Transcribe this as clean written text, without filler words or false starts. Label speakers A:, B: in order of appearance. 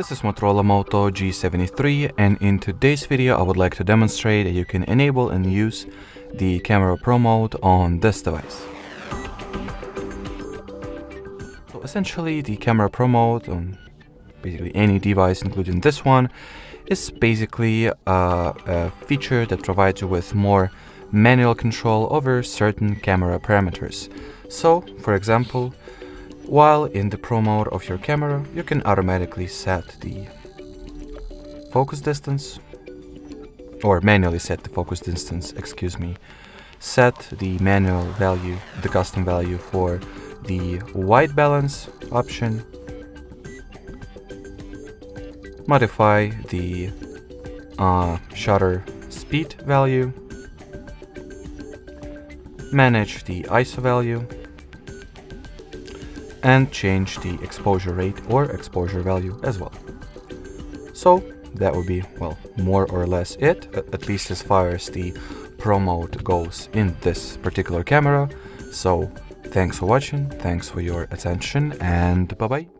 A: This is Motorola Moto G73, and in today's video I would like to demonstrate that you can enable and use the Camera Pro mode on this device. So essentially the Camera Pro mode on basically any device, including this one, is basically a feature that provides you with more manual control over certain camera parameters. So, for example, while in the Pro mode of your camera, you can automatically set the focus distance, or manually set the focus distance, set the manual value, the custom value for the white balance option, modify the shutter speed value, manage the ISO value, and change the exposure rate or exposure value as well. So that would be, well, more or less it, at least as far as the Pro mode goes in this particular camera. So thanks for watching, thanks for your attention, and bye bye.